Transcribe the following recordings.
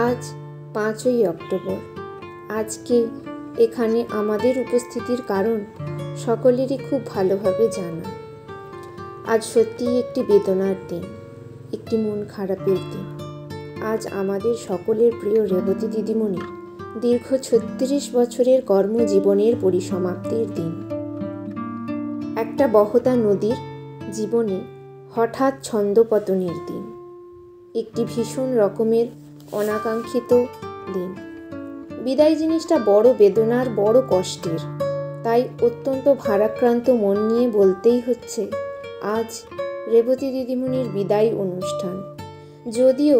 আজ 5ই অক্টোবর। আজকে এখানে আমাদের উপস্থিতির কারণ সকলেরই খুব ভালোভাবে জানা। আজ সত্যিই একটি বেদনার দিন, একটি মন খারাপের দিন। আজ আমাদের সকলের প্রিয় রেবতী দিদিমণির দীর্ঘ 36 বছরের কর্মজীবনের পরিসমাপ্তির দিন। একটা বহতা নদীর জীবনে হঠাৎ ছন্দপতনের দিন, একটি ভীষণ রকমের অনাকাঙ্ক্ষিত দিন। বিদায় জিনিসটা বড় বেদনার, বড় কষ্টের। তাই অত্যন্ত ভারাক্রান্ত মন নিয়ে বলতেই হচ্ছে, আজ রেবতী দিদিমণির বিদায় অনুষ্ঠান। যদিও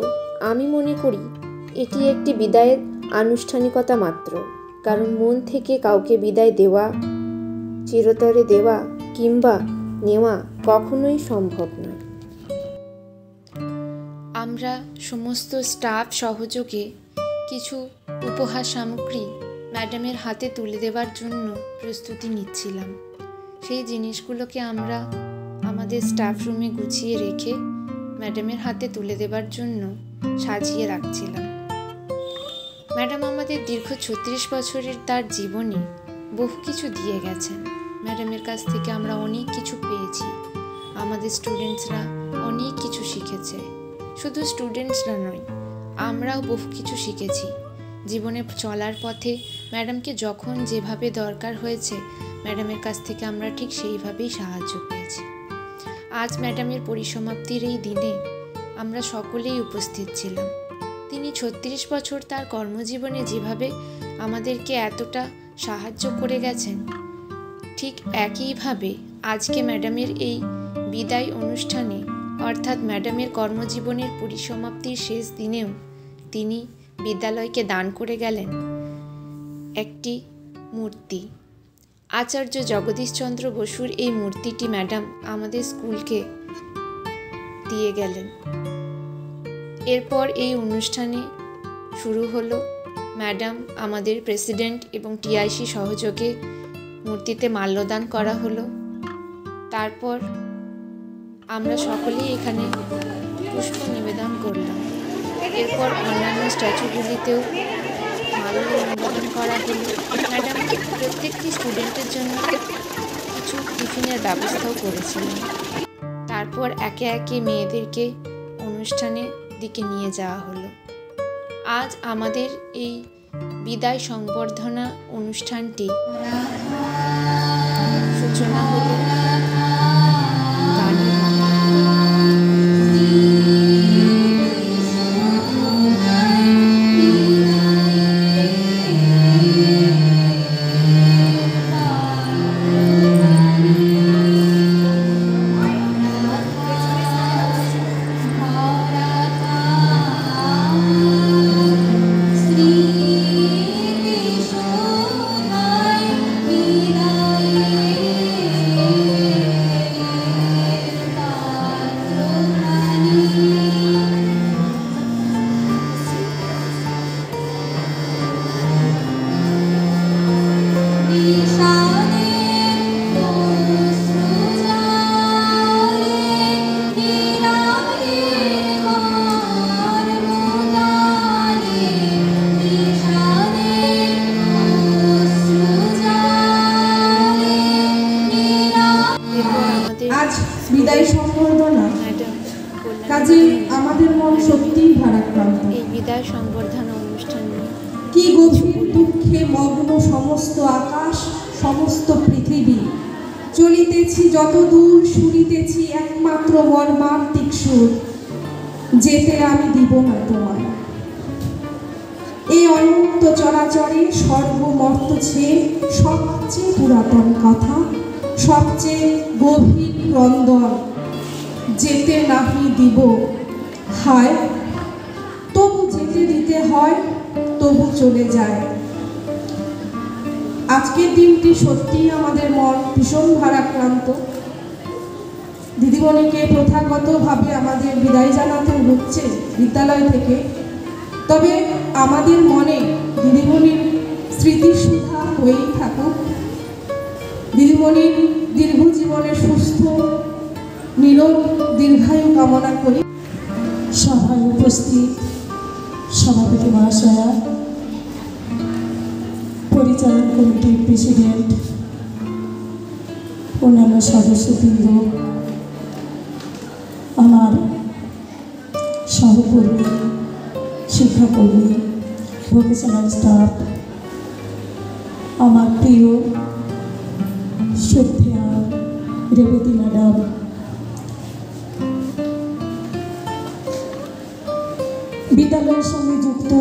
আমি মনে করি এটি একটি বিদায়ের আনুষ্ঠানিকতা মাত্র, কারণ মন থেকে কাউকে বিদায় দেওয়া, চিরতরে দেওয়া কিংবা নেওয়া কখনোই সম্ভব নয়। আমরা সমস্ত স্টাফ সহযোগে কিছু উপহার সামগ্রী ম্যাডামের হাতে তুলে দেওয়ার জন্য প্রস্তুতি নিচ্ছিলাম। সেই জিনিসগুলোকে আমরা আমাদের স্টাফ রুমে গুছিয়ে রেখে ম্যাডামের হাতে তুলে দেওয়ার জন্য সাজিয়ে রাখছিলাম। ম্যাডাম আমাদের দীর্ঘ 36 বছরের তার জীবনে বহু কিছু দিয়ে গেছেন। ম্যাডামের কাছ থেকে আমরা অনেক কিছু পেয়েছি। আমাদের স্টুডেন্টসরা অনেক কিছু শিখেছে। শুধু স্টুডেন্টসরা নয়, আমরাও বহু কিছু শিখেছি। জীবনে চলার পথে ম্যাডামকে যখন যেভাবে দরকার হয়েছে, ম্যাডামের কাছ থেকে আমরা ঠিক সেইভাবেই সাহায্য পেয়েছি। আজ ম্যাডামের পরিসমাপ্তির এই দিনে আমরা সকলেই উপস্থিত ছিলাম। তিনি 36 বছর তার কর্মজীবনে যেভাবে আমাদেরকে এতটা সাহায্য করে গেছেন, ঠিক একইভাবে আজকে ম্যাডামের এই বিদায় অনুষ্ঠানে, অর্থাৎ ম্যাডামের কর্মজীবনের পরিসমাপ্তির শেষ দিনেও তিনি বিদ্যালয়কে দান করে গেলেন একটি মূর্তি। আচার্য জগদীশচন্দ্র বসুর এই মূর্তিটি ম্যাডাম আমাদের স্কুলকে দিয়ে গেলেন। এরপর এই অনুষ্ঠানে শুরু হলো। ম্যাডাম, আমাদের প্রেসিডেন্ট এবং টিআইসি সহযোগে মূর্তিতে মাল্যদান করা হলো। তারপর আমরা সকলেই এখানে পুষ্প নিবেদন করলাম। এরপর অন্যান্য স্ট্যাচুগুলিতেও মাল্য নিবেদন করা হলো। ম্যাডাম প্রত্যেকটি স্টুডেন্টের জন্য কিছু টিফিনের ব্যবস্থাও করেছিলেন। তারপর একে একে মেয়েদেরকে অনুষ্ঠানের দিকে নিয়ে যাওয়া হলো। আজ আমাদের এই বিদায় সংবর্ধনা অনুষ্ঠানটি সূচনা হলো বিদায় সংবর্ধনা। কাজে আমাদের মন সত্যিই ভারাক্রান্ত। এই বিদায় সংবর্ধনা অনুষ্ঠান কি গভীর দুঃখে মগ্ন সমস্ত আকাশ, সমস্ত পৃথিবী। চলিতেছি যত দূর, শুনিতেছি একমাত্র মর্মান্তিক সুর, যেতে আমি দিব না তোমায়। এই অনন্ত চরাচরে সর্বমর্ত ছেয়ে সবচেয়ে পুরাতন কথা, সবচেয়ে গভীর ক্রন্দন, যেতে নাহি দিব। হায়, তবু যেতে দিতে হয়, তবু চলে যায়। আজকের দিনটি সত্যিই আমাদের মন ভীষণ ভারাক্রান্ত। দিদিমণিকে প্রথাগতভাবে আমাদের বিদায় জানাতে হচ্ছে বিদ্যালয় থেকে। তবে আমাদের মনে দিদিমণির স্মৃতিসুধা হয়েই থাকুক। দিদিমণির দীর্ঘ জীবনের সুস্থ নীরব দীর্ঘায়ু কামনা করি। সভায় উপস্থিত সভাপতি মহাশয়া, পরিচালন কমিটির প্রেসিডেন্ট, অন্যান্য সদস্যবৃন্দ, আমার সহকর্মী, শিক্ষাকর্মী, ভোকেশনাল স্টাফ, আমার প্রিয় শ্রদ্ধেয়া রেবতী ম্যাডাম, বিদ্যালয়ের সঙ্গে যুক্ত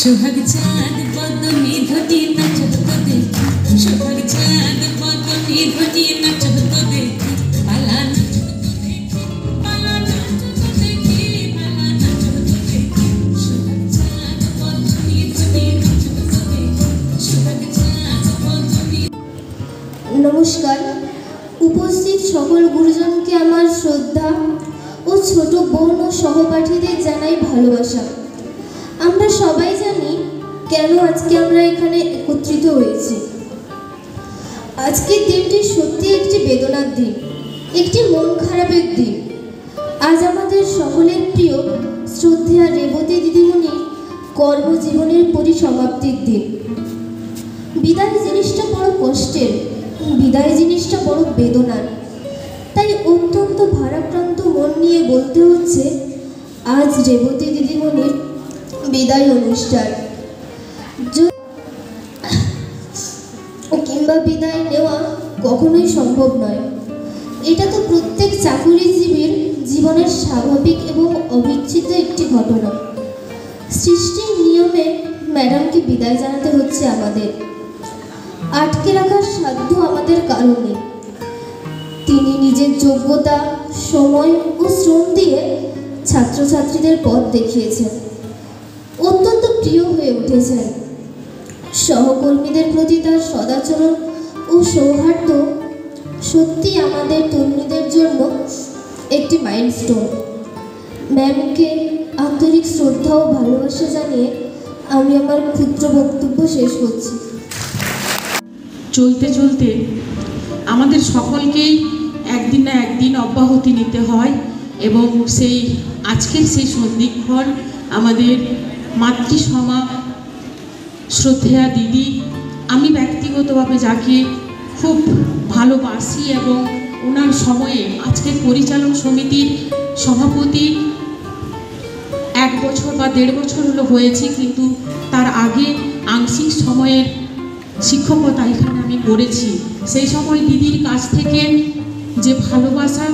সোহাগ চাঁদ বদনি ধটি নাচত দেখি, সোহাগ চাঁদ বদনি ধটি নাচত দেখি, পালা নাচত দেখি, পালা নাচত দেখি, পালা নাচত দেখি, সোহাগ চাঁদ বদনি ধটি নাচত দেখি, সোহাগ চাঁদ বদনি। নমস্কার। উপস্থিত সকল গুরুজনকে আমার শ্রদ্ধা ও ছোট বোন ও সহপাঠীদের জানাই ভালোবাসা। আমরা সবাই জানি কেন আজকে আমরা এখানে একত্রিত হয়েছি। আজকের দিনটি সত্যি একটি বেদনার দিন, একটি মন খারাপের দিন। আজ আমাদের সকলের প্রিয় শ্রদ্ধেয়া রেবতী দিদিমণির কর্মজীবনের পরিসমাপ্তির দিন। বিদায় জিনিসটা বড় কষ্টের, বিদায় জিনিসটা বড় বেদনার। তাই অত্যন্ত ভারাক্রান্ত মন নিয়ে বলতে হচ্ছে আজ রেবতী দিদিমণির বিদায় অনুষ্ঠান কিংবা বিদায় নেওয়া কখনোই সম্ভব নয়। এটা তো প্রত্যেক চাকুরিজীবীর জীবনের স্বাভাবিক এবং অবিচ্ছেদ্য একটি ঘটনা। সৃষ্টির নিয়মে ম্যাডামকে বিদায় জানাতে হচ্ছে আমাদের। আটকে রাখার সাধ্য আমাদের কারণে। তিনি নিজের যোগ্যতা, সময় ও শ্রম দিয়ে ছাত্রছাত্রীদের পথ দেখিয়েছেন, অত্যন্ত প্রিয় হয়ে উঠেছেন। সহকর্মীদের প্রতি তার সদাচরণ ও সৌহার্দ্য সত্যি আমাদের তরুণীদের জন্য একটি মাইলস্টোন। ম্যামকে আন্তরিক শ্রদ্ধা ও ভালোবাসা জানিয়ে আমি আমার ক্ষুদ্র বক্তব্য শেষ করছি। চলতে চলতে আমাদের সকলকেই একদিন না একদিন অব্যাহতি নিতে হয় এবং আজকের সেই সন্ধিক্ষণ আমাদের মাতৃসমা শ্রদ্ধেয়া দিদি, আমি ব্যক্তিগতভাবে যাকে খুব ভালোবাসি এবং ওনার সময়ে আজকের পরিচালন সমিতির সভাপতি 1 বছর বা 1.5 বছর হলো হয়েছে, কিন্তু তার আগে আংশিক সময়ের শিক্ষকতা এখানে আমি করেছি। সেই সময় দিদির কাছ থেকে যে ভালোবাসা,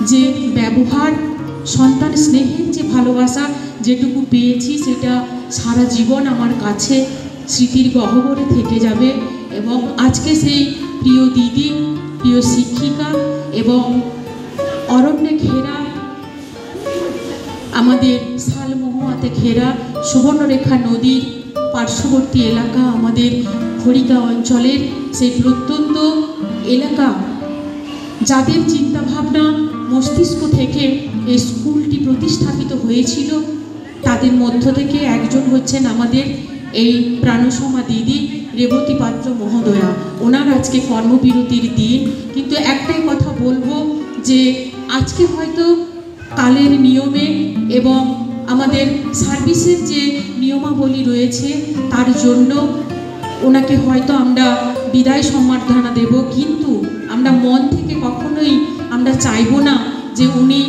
যে ব্যবহার, সন্তান স্নেহের যে ভালোবাসা যেটুকু পেয়েছি সেটা সারা জীবন আমার কাছে স্মৃতির গহ্বরে থেকে যাবে। এবং আজকে সেই প্রিয় দিদি, প্রিয় শিক্ষিকা এবং অরণ্যে ঘেরা, আমাদের শালমহুয়াতে ঘেরা সুবর্ণরেখা নদীর পার্শ্ববর্তী এলাকা, আমাদের খড়িকা অঞ্চলের সেই প্রত্যন্ত এলাকা, যাদের চিন্তাভাবনা মস্তিষ্ক থেকে এই স্কুলটি প্রতিস্থাপিত হয়েছিল, তাদের মধ্য থেকে একজন হচ্ছেন আমাদের এই প্রাণসমা দিদি রেবতী পাত্র মহোদয়া। ওনার আজকে কর্মবিরতির দিন, কিন্তু একটাই কথা বলবো যে আজকে হয়তো কালের নিয়মে এবং আমাদের সার্ভিসের যে নিয়মাবলী রয়েছে তার জন্য ওনাকে হয়তো আমরা বিদায় সম্বর্ধনা দেব, কিন্তু আমরা মন থেকে কখনোই আমরা চাইবো না যে উনি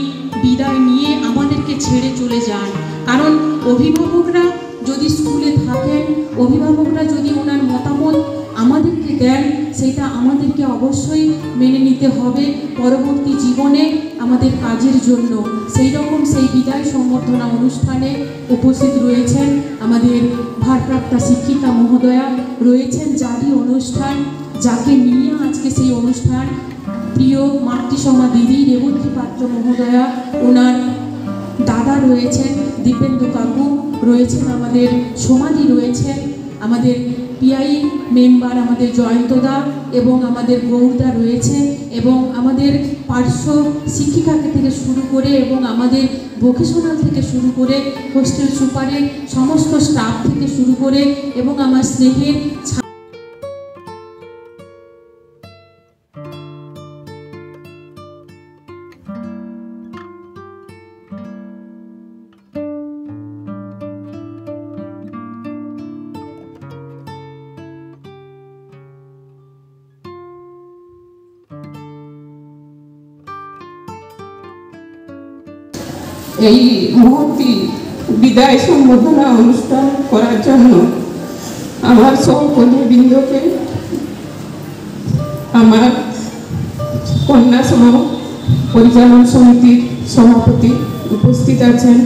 বিদায় নিয়ে আমাদেরকে ছেড়ে চলে যান। কারণ অভিভাবকরা যদি স্কুলে থাকেন, অভিভাবকরা যদি ওনার মতামত আমাদেরকে দেন সেটা আমাদেরকে অবশ্যই মেনে নিতে হবে পরবর্তী জীবনে আমাদের কাজের জন্য। সেই রকম সেই বিদায় সম্বর্ধনা অনুষ্ঠানে উপস্থিত রয়েছেন আমাদের ভারপ্রাপ্তা শিক্ষিকা মহোদয়া, রয়েছেন যারই অনুষ্ঠান, যাকে নিয়ে আজকে সেই অনুষ্ঠান, প্রিয় মাতৃসমা দিদি রেবতী পাত্র মহোদয়া, ওনার দাদা রয়েছেন দীপেন্দু কাকু, রয়েছেন আমাদের সমাধি, রয়েছেন আমাদের পিআই মেম্বার আমাদের জয়ন্তদা এবং আমাদের গৌরদা রয়েছে, এবং আমাদের পার্শ্ব শিক্ষিকা থেকে শুরু করে এবং আমাদের ভোকেশনাল থেকে শুরু করে হোস্টেল সুপারের সমস্ত স্টাফ থেকে শুরু করে এবং আমার স্নেহের এই মুহূর্তে বিদায় সম্বোধনা অনুষ্ঠান করার জন্য আমার সহকর্মীবৃন্দকে, আমার কন্যা সমাজ পরিচালন সমিতির সভাপতি উপস্থিত আছেন,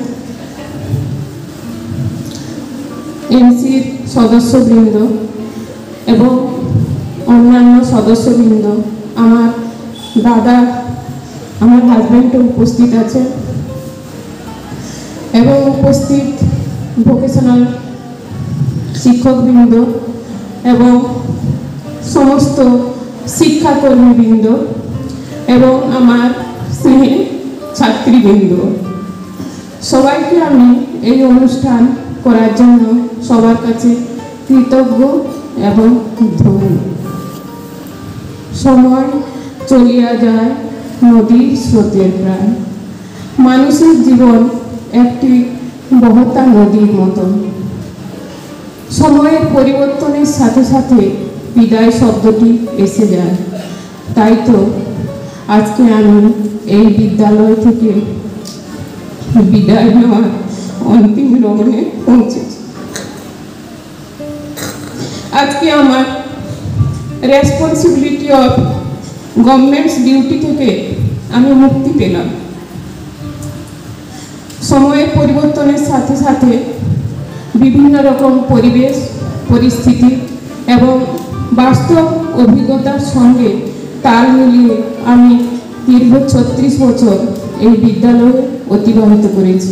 এমসির সদস্যবৃন্দ এবং অন্যান্য সদস্যবৃন্দ, আমার দাদা, আমার হাজব্যান্ডও উপস্থিত আছেন এবং উপস্থিত ভোকেশনাল শিক্ষকবৃন্দ এবং সমস্ত শিক্ষাকর্মীবৃন্দ এবং আমার স্নেহের ছাত্রীবৃন্দ, সবাইকে আমি এই অনুষ্ঠান করার জন্য সবার কাছে কৃতজ্ঞ এবং ধন্য। সময় চলিয়া যায় নদীর স্রোতের প্রায়, মানুষের জীবন একটি বহতা নদীর মতন। সময়ের পরিবর্তনের সাথে সাথে বিদায় শব্দটি এসে যায়। তাই তো আজকে আমি এই বিদ্যালয় থেকে বিদায় নেওয়ার অন্তিম লগ্নে পৌঁছেছি। আজকে আমার রেসপন্সিবিলিটি অফ গভর্নমেন্টস ডিউটি থেকে আমি মুক্তি পেলাম। সময়ের পরিবর্তনের সাথে সাথে বিভিন্ন রকম পরিবেশ পরিস্থিতি এবং বাস্তব অভিজ্ঞতার সঙ্গে তাল মিলিয়ে আমি দীর্ঘ 36 বছর এই বিদ্যালয়ে অতিবাহিত করেছি।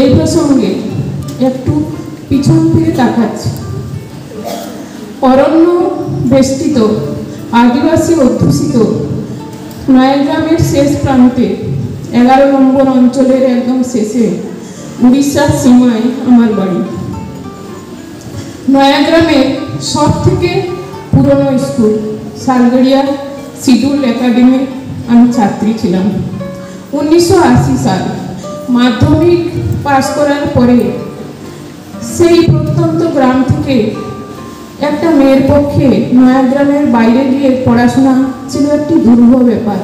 এই প্রসঙ্গে একটু পিছন ফিরে তাকাচ্ছি। অরণ্য বেষ্টিত আদিবাসী অধ্যুষিত নয়াগ্রামের শেষ প্রান্তে 11 নম্বর অঞ্চলের একদম শেষে উড়িষ্যার সীমায় আমার বাড়ি। নয়াগ্রামের সব থেকে পুরনো স্কুল শালগড়িয়া শিডিউল একাডেমি আমি ছাত্রী ছিলাম। 1980 সাল মাধ্যমিক পাশ করার পরে সেই প্রত্যন্ত গ্রাম থেকে একটা মেয়ের পক্ষে নয়াগ্রামের বাইরে গিয়ে পড়াশোনা ছিল একটি দুর্বহ ব্যাপার,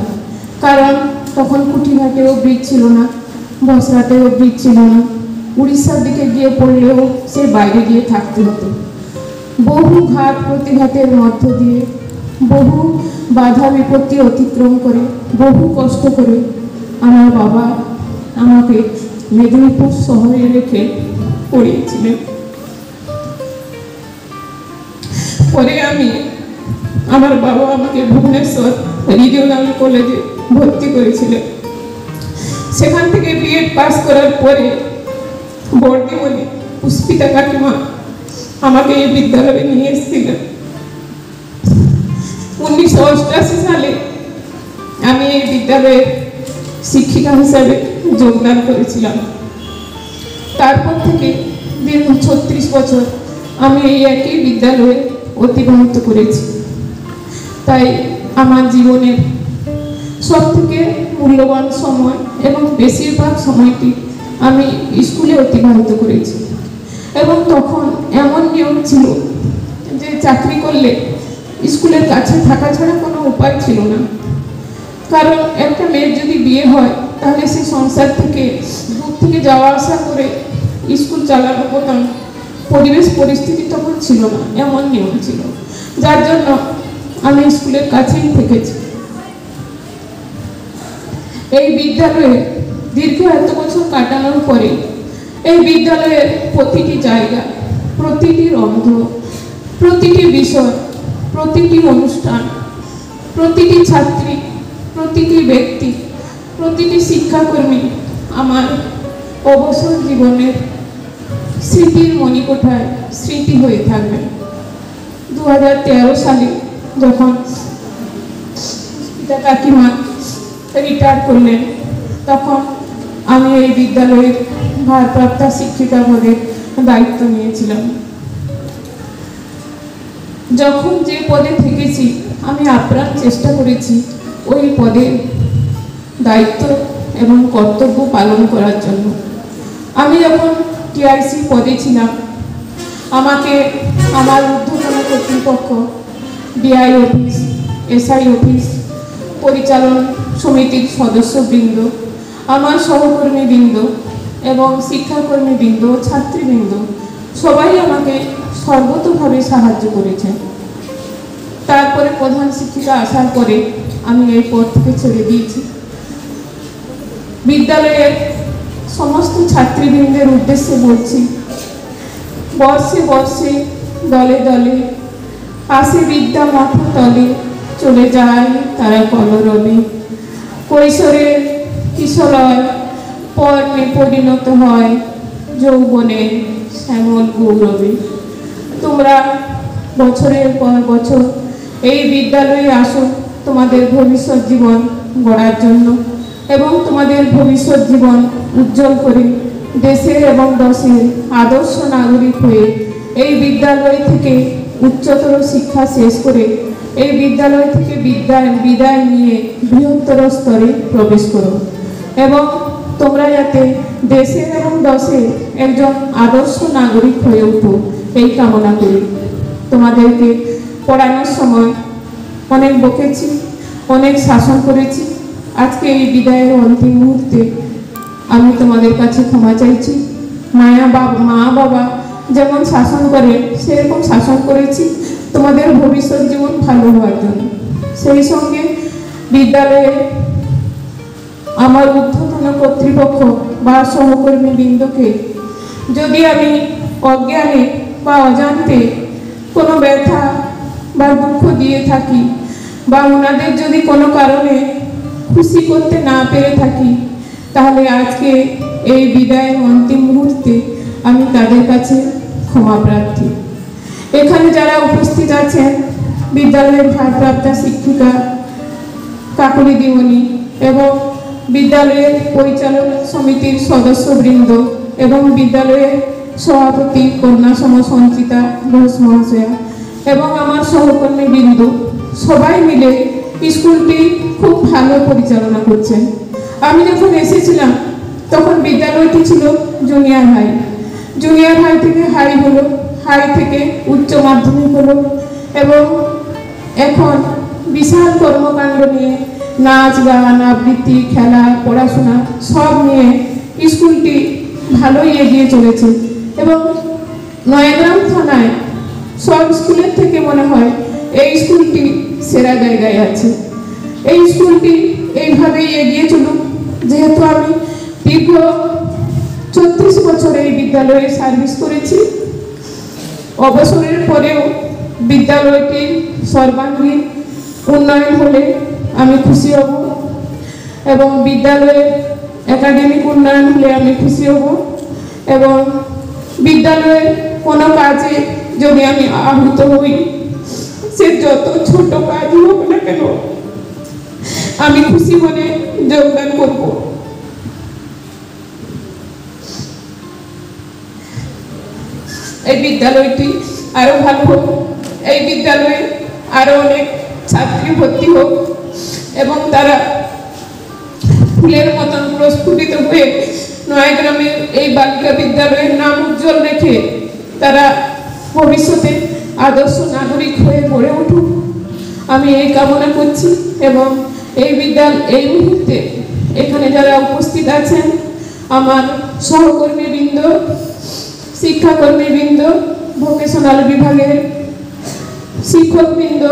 কারণ তখন কুঠিঘাটেও ব্রিজ ছিল না, বসরাতেও ব্রিজ ছিল না, উড়িষ্যার দিকে গিয়ে পড়লেও সে বাইরে গিয়ে থাকতে হতো। বহু ঘাট প্রতিঘাতের মধ্য দিয়ে, বহু বাধা বিপত্তি অতিক্রম করে, বহু কষ্ট করে আমার বাবা আমাকে মেদিনীপুর শহরে রেখে পড়িয়েছিলেন। পরে আমার বাবা আমাকে ভুবনেশ্বর রিজিওনাল কলেজে ভর্তি করেছিলেন। সেখান থেকে বিএড পাস করার পরে বর্দিমণি পুষ্পিতা কাকিমা আমাকে এই বিদ্যালয়ে নিয়ে এসেছিলেন। 1988 সালে আমি এই বিদ্যালয়ের শিক্ষিকা হিসাবে যোগদান করেছিলাম। তারপর থেকে দীর্ঘ 36 বছর আমি এই একই বিদ্যালয়ে অতিবাহিত করেছি। তাই আমার জীবনের সবথেকে মূল্যবান সময় এবং বেশিরভাগ সময়টি আমি স্কুলে অতিবাহিত করেছি। এবং তখন এমন নিয়ম ছিল যে চাকরি করলে স্কুলের কাছে থাকা ছাড়া কোনো উপায় ছিল না, কারণ একটা মেয়ের যদি বিয়ে হয় তাহলে সে সংসার থেকে দূর থেকে যাওয়া আসা করে স্কুল চালানোর মতন পরিবেশ পরিস্থিতি তখন ছিল না, এমন নিয়ম ছিল। যার জন্য আমি স্কুলের কাছেই থেকেছি। এই বিদ্যালয়ে দীর্ঘ এত বছর কাটানোর পরে এই বিদ্যালয়ের প্রতিটি জায়গা, প্রতিটি রন্ধ, প্রতিটি বিষয়, প্রতিটি অনুষ্ঠান, প্রতিটি ছাত্রী, প্রতিটি ব্যক্তি, প্রতিটি শিক্ষাকর্মী আমার অবসর জীবনের স্মৃতির মণিকোঠায় স্মৃতি হয়ে থাকবে। 2013 সালে যখন পিতা কাকিমা রিটায়ার করলেন, তখন আমি এই বিদ্যালয়ের ভারপ্রাপ্ত শিক্ষিকা পদের দায়িত্ব নিয়েছিলাম। যখন যে পদে থেকেছি আমি আপ্রাণ চেষ্টা করেছি ওই পদের দায়িত্ব এবং কর্তব্য পালন করার জন্য। আমি যখন টিআইসি পদে ছিলাম, আমাকে আমার ঊর্ধ্বতন কর্তৃপক্ষ, ডিআই অফিস, এসআই অফিস, পরিচালন সমিতির সদস্যবৃন্দ, আমার সহকর্মীবৃন্দ এবং শিক্ষাকর্মীবৃন্দ, ছাত্রীবৃন্দ সবাই আমাকে সর্বতোভাবে সাহায্য করেছেন। তারপরে প্রধান শিক্ষিকা আসার পরে আমি এই পদ থেকে ছেড়ে দিয়েছি। বিদ্যালয়ের সমস্ত ছাত্রীবৃন্দের উদ্দেশ্যে বলছি, বর্ষে বর্ষে দলে দলে আসে বিদ্যা মাথা তলে, চলে যায় তারা কলরবে। কৈশোরের কিশোরয় পর্ণে পরিণত হয় যৌবনের শ্যামল গৌরবে। তোমরা বছরের পর বছর এই বিদ্যালয়ে আসো তোমাদের ভবিষ্যৎ জীবন গড়ার জন্য এবং তোমাদের ভবিষ্যৎ জীবন উজ্জ্বল করে দেশের এবং দশের আদর্শ নাগরিক হয়ে এই বিদ্যালয় থেকে উচ্চতর শিক্ষা শেষ করে এই বিদ্যালয় থেকে বিদায় নিয়ে বৃহত্তর স্তরে প্রবেশ করো এবং তোমরা যাতে দেশের এবং দশের একজন আদর্শ নাগরিক হয়ে উঠো এই কামনা করি। তোমাদেরকে পড়ানোর সময় অনেক বকেছি, অনেক শাসন করেছি। আজকে এই বিদায়ের অন্তিম মুহূর্তে আমি তোমাদের কাছে ক্ষমা চাইছি। মা বাবা যেমন শাসন করে সেরকম শাসন করেছি তোমাদের ভবিষ্যৎ জীবন ভালো হওয়ার জন্য। সেই সঙ্গে বিদ্যালয়ে আমার ঊর্ধ্বতন কর্তৃপক্ষ বা সহকর্মীবৃন্দকে যদি আমি অজ্ঞানে বা অজান্তে কোনো ব্যথা বা দুঃখ দিয়ে থাকি বা ওনাদের যদি কোনো কারণে খুশি করতে না পেরে থাকি, তাহলে আজকে এই বিদায়ের অন্তিম মুহূর্তে আমি তাদের কাছে ক্ষমা প্রার্থী। এখানে যারা উপস্থিত আছেন, বিদ্যালয়ের ভারপ্রাপ্ত শিক্ষিকা কাকুলি দিমণি এবং বিদ্যালয়ের পরিচালন সমিতির সদস্যবৃন্দ এবং বিদ্যালয়ের সভাপতি কন্যা সঞ্চিতা ঘোষ মহাশয়া এবং আমার সহকর্মীবৃন্দ সবাই মিলে স্কুলটি খুব ভালো পরিচালনা করছেন। আমি যখন এসেছিলাম তখন বিদ্যালয়টি ছিল জুনিয়র হাই, জুনিয়র হাই থেকে হাই হলো, হাই থেকে উচ্চ মাধ্যমিক হলো এবং এখন বিশাল কর্মকাণ্ড নিয়ে নাচ গান আবৃত্তি খেলা পড়াশোনা সব নিয়ে স্কুলটি ভালোই এগিয়ে চলেছে এবং নয়াগ্রাম থানায় সব স্কুলের থেকে মনে হয় এই স্কুলটি সেরা জায়গায় আছে। এই স্কুলটি এইভাবেই এগিয়ে চলুক। যেহেতু আমি দীর্ঘ 36 বছর এই বিদ্যালয়ে সার্ভিস করেছি, অবসরের পরেও বিদ্যালয়টির সর্বাঙ্গীন উন্নয়ন হলে আমি খুশি হব এবং বিদ্যালয়ের একাডেমিক উন্নয়ন হলে আমি খুশি হব এবং বিদ্যালয়ের কোনো কাজে যদি আমি আহত হই, সে যত ছোট কাজ হোক না কেন আমি খুশি মনে যোগদান করব। এই বিদ্যালয়টি আরো ভালো হোক, এই বিদ্যালয়ে আরো অনেক ছাত্রী ভর্তি হোক এবং তারা ফুলের মতন প্রস্ফুটিত হয়ে নয়াগ্রামের এই বালিকা বিদ্যালয়ের নাম উজ্জ্বল রেখে তারা ভবিষ্যতে আদর্শ নাগরিক হয়ে গড়ে উঠুক, আমি এই কামনা করছি। এবং এই মুহূর্তে এখানে যারা উপস্থিত আছেন, আমার সহকর্মীবৃন্দ, শিক্ষাকর্মীবৃন্দ, ভোকেশনাল বিভাগের শিক্ষকবৃন্দ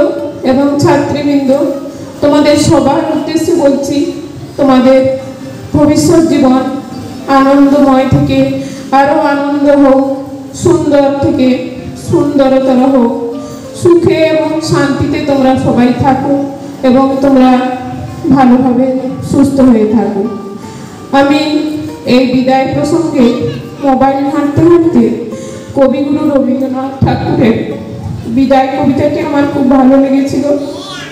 এবং ছাত্রীবৃন্দ, তোমাদের সবার উদ্দেশ্যে বলছি, তোমাদের ভবিষ্যৎ জীবন আনন্দময় থেকে আরও আনন্দ হোক, সুন্দর থেকে সুন্দরতর হোক, সুখে এবং শান্তিতে তোমরা সবাই থাকো এবং তোমরা ভালোভাবে সুস্থ হয়ে থাকো। আমি এই বিদায় প্রসঙ্গে মোবাইল ঘাঁটতে ঘাঁটতে কবিগুরু রবীন্দ্রনাথ ঠাকুরের বিদায় কবিতাটি আমার খুব ভালো লেগেছিল।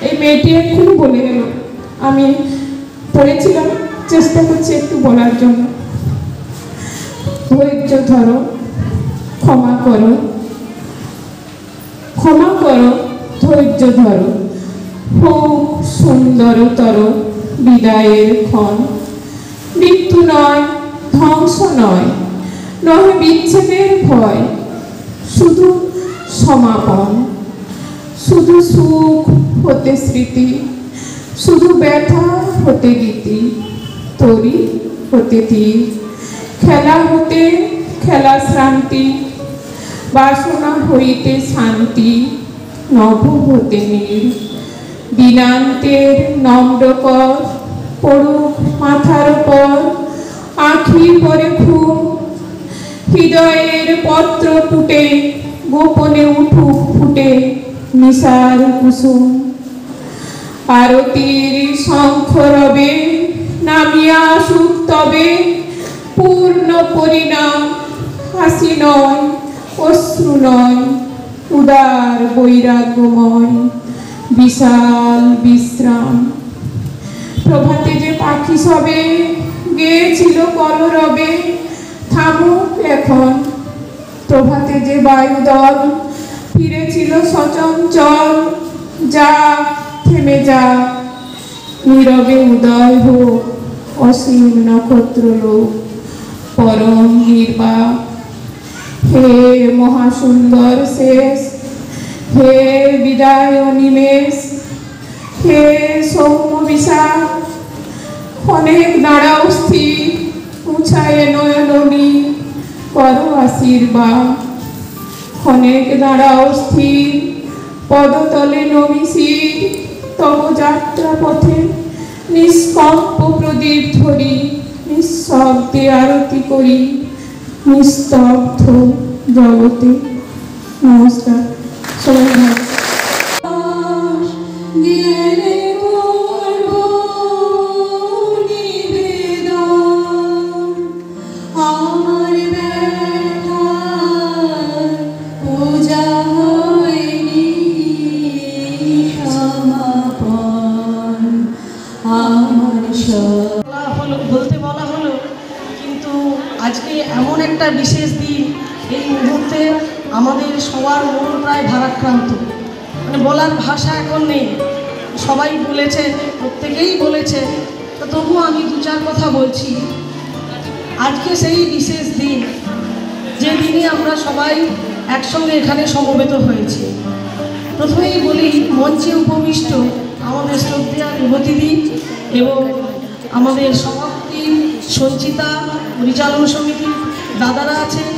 এই মেয়েটি এক্ষুনি বলে গেল, আমি পড়েছিলাম, চেষ্টা করছি একটু বলার জন্য। ধৈর্য ধরো, ক্ষমা করো, ক্ষমা করো, ধৈর্য ধরো, হোক সুন্দরতর বিদায়ের ক্ষণ। মৃত্যু নয়, ধ্বংস নয়, নহে বিচ্ছেদের ভয়, শুধু সমাপন, শুধু সুখ হতে স্মৃতি, শুধু ব্যথা হতে গীতি, তরি হতে তীর, খেলা হতে খেলা শ্রান্তি, বাসনা হইতে শান্তি, নভ হতে নীর, দিনান্তের নম্রকর পড়ুক মাথার উপর, আঁখি পরে ঘুম, হৃদয়ের পত্র ফুটে, গোপনে উঠুক ফুটে নিশার কুসুম। আরতির শঙ্খ রবে, নামিয়া আসুক তবে পূর্ণ পরিণাম, হাসি নয়, অশ্রু নয়, উদার বৈরাগ্যময় বিশাল বিশ্রাম। প্রভাতে যে পাখি সবে গেয়েছিল কলরবে, থামুক এখন। প্রভাতে যে বায়ুদল ফিরেছিল সচঞ্চল, যা থেমে যা, নীরবে উদয় হোক অসীম নক্ষত্রলোক, পরম নির্বাক। হে মহাসুন্দর শেষ, হে বিদায় নিমেষ, হে সৌম্য বিশাল, অনেক দাঁড়াও স্থির, উঁচায়ে নয়ননী করো আশীর্বাদ। অনেক দাঁড়াও স্থির, পদতলে নমিশির, তব যাত্রা পথে নিষ্কম্প প্রদীপ ধরি, নিঃশব্দে আরতি করি নিস্তব্ধ জগতে। নমস্কার, সবাই ভালো। বলতে বলা হলো, কিন্তু আজকে এমন একটা বিশেষ দিন, এই মুহূর্তে আমাদের সবার মন প্রায় ভারাক্রান্ত, মানে বলার ভাষা এখন নেই। সবাই বলেছে, প্রত্যেকেই বলেছে, তো তবুও আমি দু চার কথা বলছি। আজকে সেই বিশেষ দিন, যে দিনে আমরা সবাই একসঙ্গে এখানে সমবেত হয়েছি। প্রথমেই বলি, মঞ্চে উপবিষ্ট আমাদের শ্রদ্ধেয়া বিভূতিদি এবং আমাদের সভাপতি সঞ্চিতা, পরিচালন সমিতি দাদারা আছেন,